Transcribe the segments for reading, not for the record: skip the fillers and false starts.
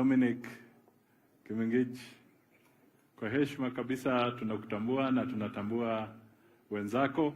Dominic Kimengich, kwa heshima kabisa tunakutambua na tunatambua wenzako,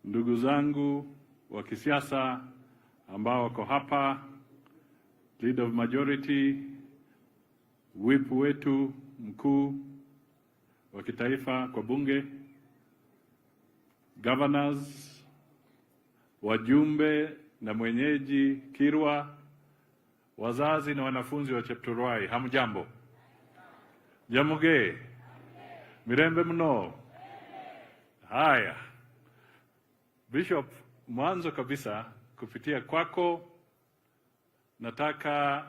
ndugu zangu wa kisiasa ambao wako hapa, Leader of Majority, whip wetu mkuu wa kitaifa kwa bunge, governors, wajumbe na mwenyeji Kirwa, wazazi na wanafunzi wa Chepturuai, hamjambo? Jamuge? Mirembe mno? Haya. Bishop, mwanzo kabisa kupitia kwako nataka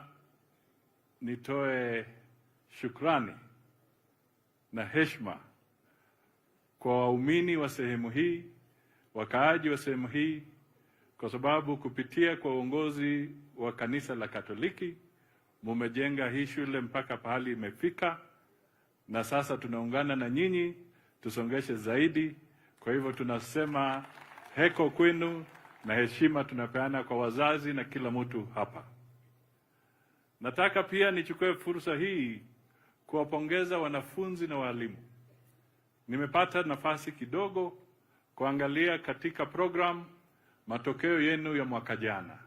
nitoe shukrani na heshima kwa waumini wa sehemu hii, wakaaji wa sehemu hii, kwa sababu kupitia kwa uongozi wa kanisa la Katoliki mumejenga hii shule mpaka pahali imefika, na sasa tunaungana na nyinyi tusongeshe zaidi. Kwa hivyo tunasema heko kwenu na heshima tunapeana kwa wazazi na kila mtu hapa. Nataka pia nichukue fursa hii kuwapongeza wanafunzi na walimu. Nimepata nafasi kidogo kuangalia katika program matokeo yenu ya mwaka jana.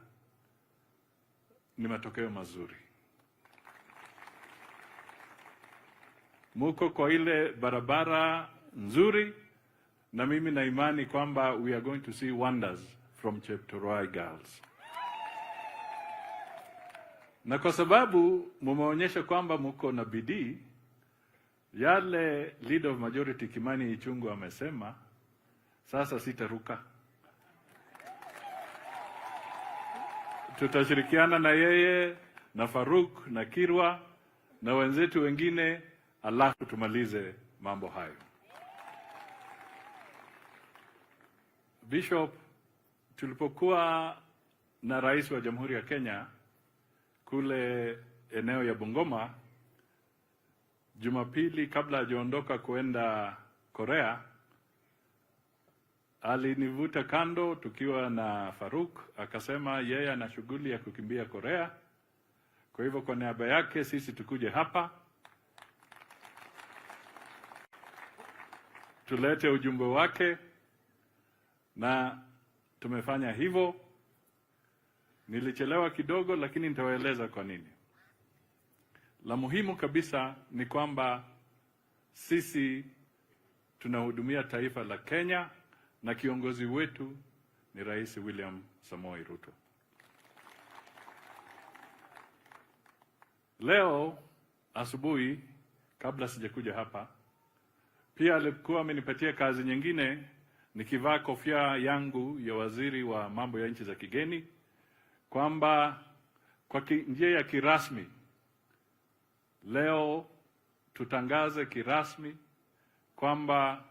Ni matokeo mazuri. Muko kwa ile barabara nzuri, na mimi na imani kwamba we are going to see wonders from Chepturuai girls. Na kwa sababu mumeonyesha kwamba muko na bidii, yale Leader of Majority Kimani Ichung'wah amesema, sasa sitaruka. Tutashirikiana na yeye na Faruk na Kirwa na wenzetu wengine, alafu tumalize mambo hayo. Bishop, tulipokuwa na Rais wa Jamhuri ya Kenya kule eneo ya Bungoma Jumapili kabla hajaondoka kuenda Korea, alinivuta kando tukiwa na Faruk, akasema yeye ana shughuli ya kukimbia Korea. Kwa hivyo kwa niaba yake sisi tukuje hapa tulete ujumbe wake, na tumefanya hivyo. Nilichelewa kidogo, lakini nitawaeleza kwa nini. La muhimu kabisa ni kwamba sisi tunahudumia taifa la Kenya na kiongozi wetu ni Rais William Samoei Ruto. Leo asubuhi kabla sijakuja hapa, pia alikuwa amenipatia kazi nyingine nikivaa kofia yangu ya waziri wa mambo ya nchi za kigeni, kwamba kwa njia ya kirasmi leo tutangaze kirasmi kwamba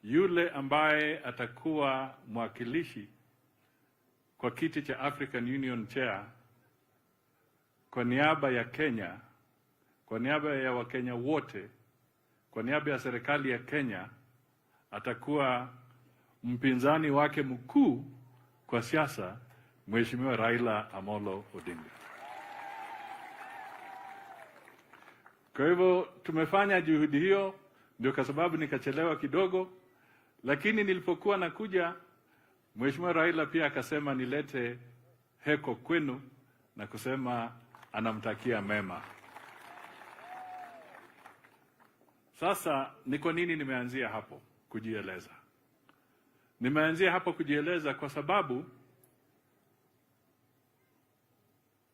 yule ambaye atakuwa mwakilishi kwa kiti cha African Union Chair kwa niaba ya Kenya, kwa niaba ya Wakenya wote, kwa niaba ya serikali ya Kenya, atakuwa mpinzani wake mkuu kwa siasa, Mheshimiwa Raila Amolo Odinga. Kwa hivyo tumefanya juhudi hiyo, ndio kwa sababu nikachelewa kidogo, lakini nilipokuwa nakuja Mheshimiwa Raila pia akasema nilete heko kwenu na kusema anamtakia mema. Sasa ni kwa nini nimeanzia hapo kujieleza? Nimeanzia hapo kujieleza kwa sababu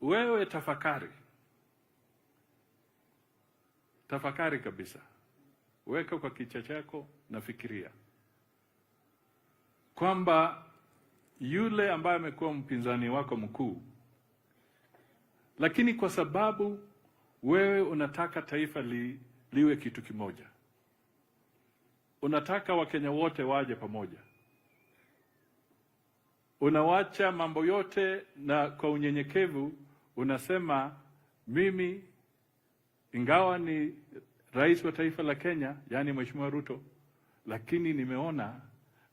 wewe tafakari kabisa. Weka kwa kichwa chako na fikiria kwamba yule ambaye amekuwa mpinzani wako mkuu, lakini kwa sababu wewe unataka taifa liwe kitu kimoja, unataka Wakenya wote waje pamoja, unawacha mambo yote na kwa unyenyekevu unasema, mimi ingawa ni rais wa taifa la Kenya, yani Mheshimiwa Ruto, lakini nimeona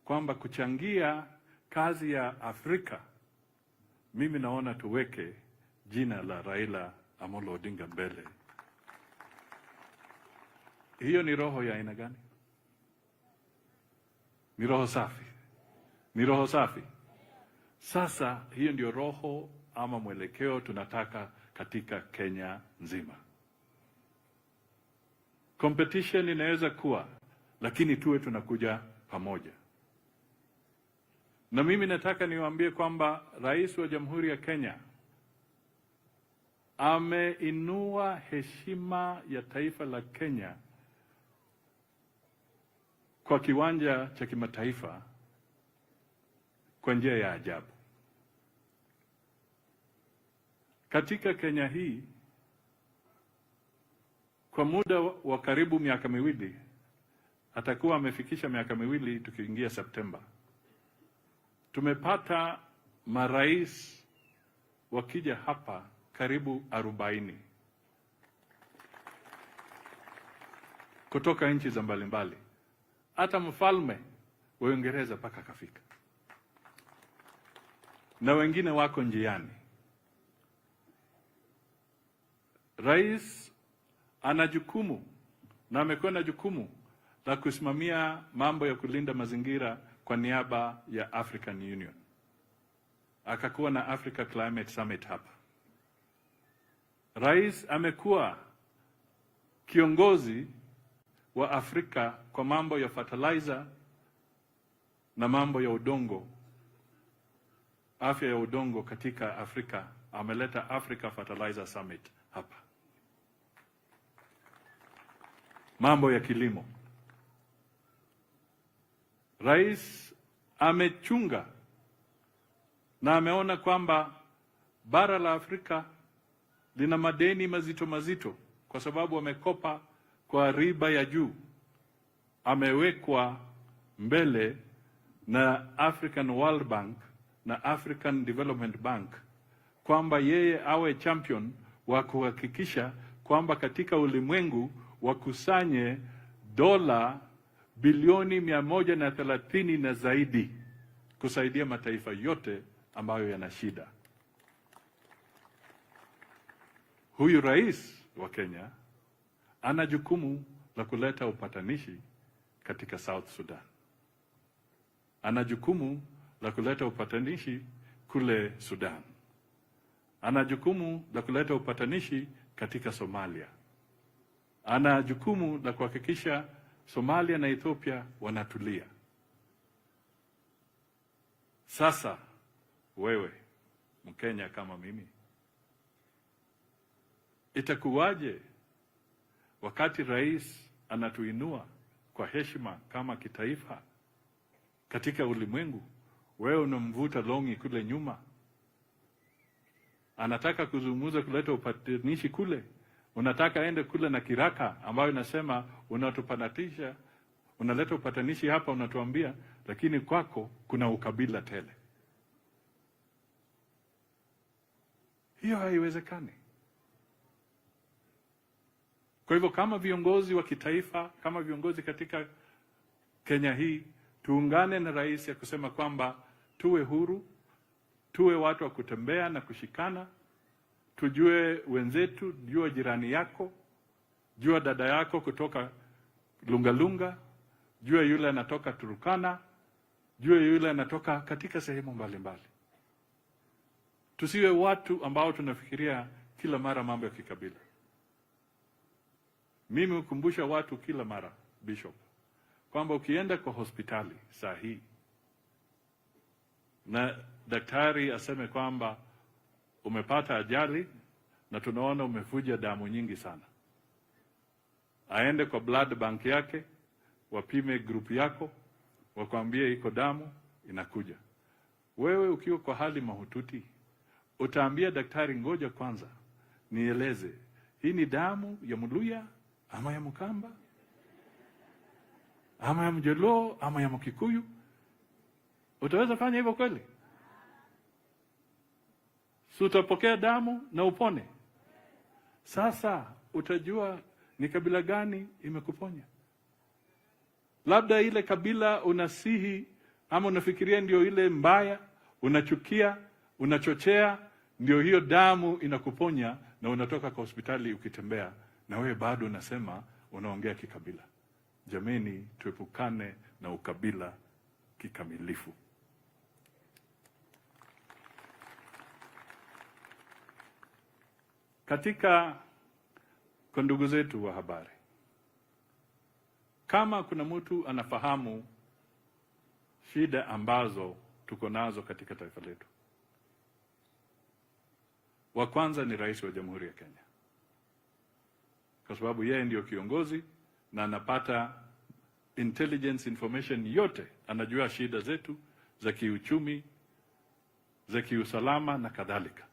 kwamba kuchangia kazi ya Afrika, mimi naona tuweke jina la Raila Amolo Odinga mbele. Hiyo ni roho ya aina gani? Ni roho safi. Ni roho safi. Sasa hiyo ndio roho ama mwelekeo tunataka katika Kenya nzima. Competition inaweza kuwa, lakini tuwe tunakuja pamoja. Na mimi nataka niwaambie kwamba Rais wa Jamhuri ya Kenya ameinua heshima ya taifa la Kenya kwa kiwanja cha kimataifa kwa njia ya ajabu. Katika Kenya hii, kwa muda wa karibu miaka miwili, atakuwa amefikisha miaka miwili tukiingia Septemba, tumepata marais wakija hapa karibu 40 kutoka nchi za mbalimbali. Hata mfalme wa Uingereza paka kafika, na wengine wako njiani. Rais ana jukumu na amekuwa na jukumu la kusimamia mambo ya kulinda mazingira kwa niaba ya African Union. Akakuwa na Africa Climate Summit hapa. Rais amekuwa kiongozi wa Afrika kwa mambo ya fertilizer na mambo ya udongo, afya ya udongo katika Afrika. Ameleta Africa Fertilizer Summit hapa. Mambo ya kilimo, Rais amechunga na ameona kwamba bara la Afrika lina madeni mazito mazito kwa sababu wamekopa kwa riba ya juu. Amewekwa mbele na African World Bank na African Development Bank kwamba yeye awe champion wa kuhakikisha kwamba katika ulimwengu wakusanye dola bilioni 130 na zaidi kusaidia mataifa yote ambayo yana shida. Huyu rais wa Kenya ana jukumu la kuleta upatanishi katika South Sudan. Ana jukumu la kuleta upatanishi kule Sudan. Ana jukumu la kuleta upatanishi katika Somalia. Ana jukumu la kuhakikisha Somalia na Ethiopia wanatulia. Sasa wewe Mkenya kama mimi, itakuwaje wakati rais anatuinua kwa heshima kama kitaifa katika ulimwengu, wewe unamvuta longi kule nyuma? Anataka kuzungumza kuleta upatanishi kule, unataka aende kule na kiraka ambayo inasema unatupanatisha, unaleta upatanishi hapa, unatuambia, lakini kwako kuna ukabila tele. Hiyo haiwezekani. Kwa hivyo kama viongozi wa kitaifa, kama viongozi katika Kenya hii, tuungane na rais ya kusema kwamba tuwe huru, tuwe watu wa kutembea na kushikana, tujue wenzetu, jua jirani yako, jua dada yako kutoka Lungalunga, jua yule anatoka Turukana, jua yule anatoka katika sehemu mbalimbali. Tusiwe watu ambao tunafikiria kila mara mambo ya kikabila. Mimi hukumbusha watu kila mara, Bishop, kwamba ukienda kwa hospitali saa hii na daktari aseme kwamba umepata ajali na tunaona umevuja damu nyingi sana, aende kwa blood bank yake, wapime group yako, wakwambie iko damu inakuja. Wewe ukiwa kwa hali mahututi, utaambia daktari, ngoja kwanza nieleze, hii ni damu ya Mluya ama ya Mkamba ama ya Mjaluo ama ya Mkikuyu? Utaweza fanya hivyo kweli? Si utapokea damu na upone? Sasa utajua ni kabila gani imekuponya. Labda ile kabila unasihi ama unafikiria ndio ile mbaya, unachukia, unachochea, ndio hiyo damu inakuponya, na unatoka kwa hospitali ukitembea, na wewe bado unasema unaongea kikabila. Jameni, tuepukane na ukabila kikamilifu. Kwa ndugu zetu wa habari, kama kuna mtu anafahamu shida ambazo tuko nazo katika taifa letu, wa kwanza ni Rais wa Jamhuri ya Kenya, kwa sababu yeye ndio kiongozi na anapata intelligence information yote, anajua shida zetu za kiuchumi, za kiusalama na kadhalika.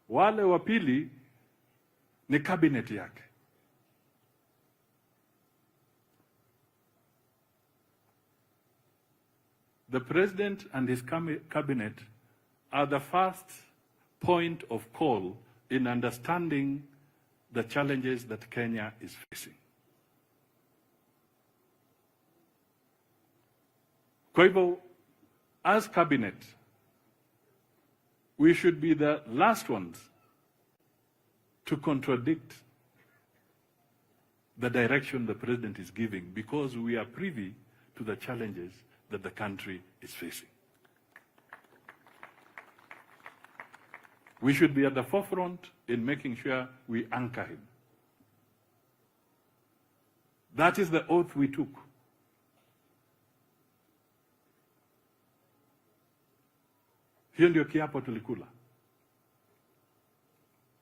Wale wa pili ni cabinet yake. The president and his cabinet are the first point of call in understanding the challenges that Kenya is facing. Kwa hivyo, as cabinet, we should be the last ones to contradict the direction the president is giving, because we are privy to the challenges that the country is facing. We should be at the forefront in making sure we anchor him. That is the oath we took. Hiyo ndio kiapo tulikula.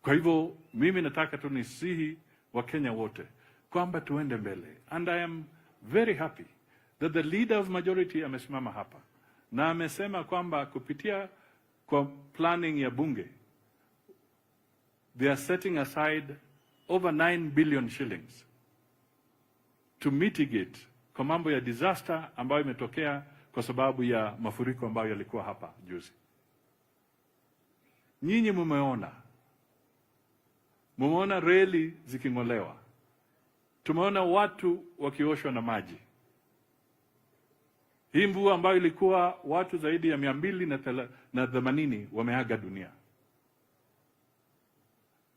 Kwa hivyo mimi nataka tu nisihi Wakenya wote kwamba tuende mbele. And I am very happy that the leader of majority amesimama hapa na amesema kwamba kupitia kwa planning ya bunge, they are setting aside over 9 billion shillings to mitigate kwa mambo ya disaster ambayo imetokea kwa sababu ya mafuriko ambayo yalikuwa hapa juzi. Nyinyi mumeona reli ziking'olewa. Tumeona watu wakioshwa na maji. Hii mvua ambayo ilikuwa watu zaidi ya 280 wameaga dunia.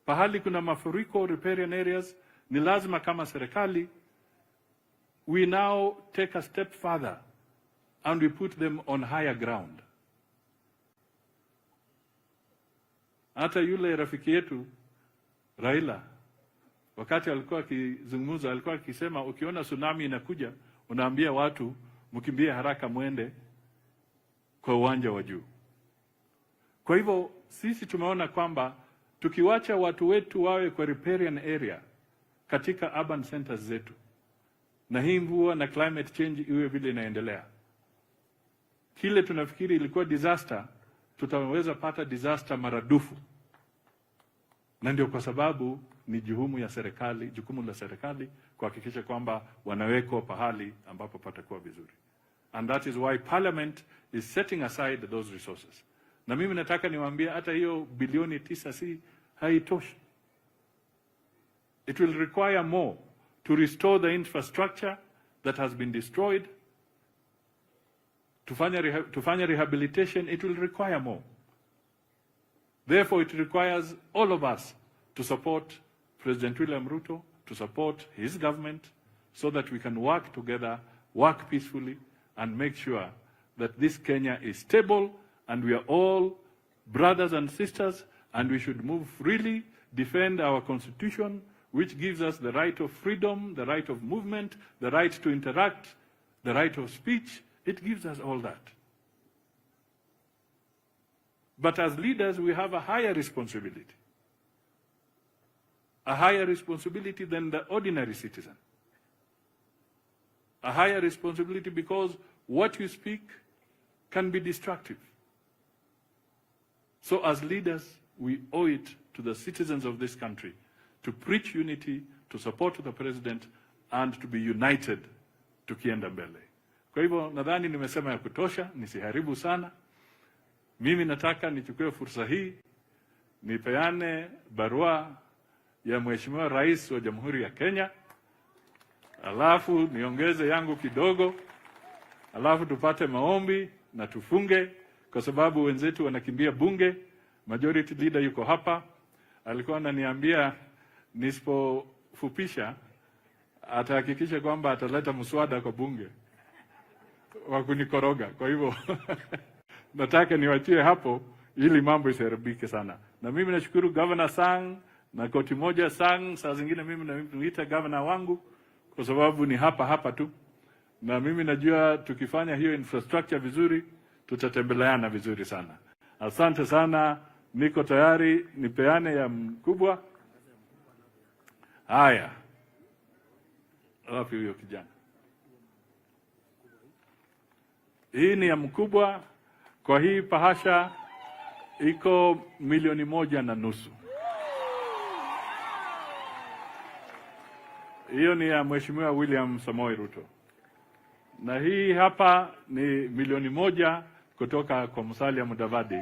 Pahali kuna mafuriko, riparian areas, ni lazima kama serikali we now take a step further and we put them on higher ground. Hata yule rafiki yetu Raila, wakati alikuwa akizungumza, alikuwa akisema ukiona tsunami inakuja, unaambia watu mkimbie haraka mwende kwa uwanja wa juu. Kwa hivyo sisi tumeona kwamba tukiwacha watu wetu wawe kwa riparian area katika urban centers zetu, na hii mvua na climate change iwe vile inaendelea, kile tunafikiri ilikuwa disaster, tutaweza pata disaster maradufu. Na ndio kwa sababu ni jukumu la serikali kuhakikisha kwamba wanawekwa pahali ambapo patakuwa vizuri. And that is why Parliament is setting aside those resources. Na mimi nataka niwaambie hata hiyo bilioni 9 si haitoshi. It will require more to restore the infrastructure that has been destroyed. Tufanya rehabilitation, it will require more. Therefore, it requires all of us to support President William Ruto, to support his government, so that we can work together, work peacefully, and make sure that this Kenya is stable, and we are all brothers and sisters, and we should move freely, defend our constitution, which gives us the right of freedom, the right of movement, the right to interact, the right of speech. It gives us all that. But as leaders, we have a higher responsibility. A higher responsibility than the ordinary citizen. A higher responsibility because what you speak can be destructive. So as leaders, we owe it to the citizens of this country to preach unity, to support the president, and to be united tukienda mbele. Kwa hivyo nadhani nimesema ya kutosha, nisiharibu sana. Mimi nataka nichukue fursa hii nipeane barua ya Mheshimiwa Rais wa Jamhuri ya Kenya, alafu niongeze yangu kidogo, alafu tupate maombi na tufunge, kwa sababu wenzetu wanakimbia bunge Majority leader yuko hapa, alikuwa ananiambia nisipofupisha atahakikisha kwamba ataleta mswada kwa bunge wa kunikoroga. Kwa hivyo nataka niwachie hapo ili mambo isiharibike sana. Na mimi nashukuru Governor Sang na koti moja Sang, saa zingine mimi namuita governor wangu kwa sababu ni hapa tu. Na mimi najua tukifanya hiyo infrastructure vizuri tutatembeleana vizuri sana. Asante sana, niko tayari nipeane ya mkubwa. Haya. Wapi huyo kijana? Hii ni ya mkubwa. Kwa hii bahasha iko 1.5 million. Hiyo ni ya Mheshimiwa William Samoei Ruto. Na hii hapa ni 1 million kutoka kwa Musalia Mudavadi.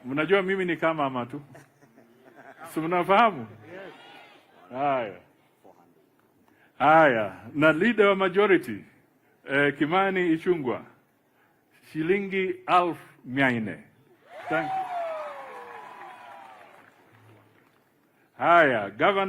Mnajua mimi ni kama ama tu? Si mnafahamu? Haya. Na leader wa majority Kimani Ichung'wah shilingi 1,400. Thank you. Haya, governor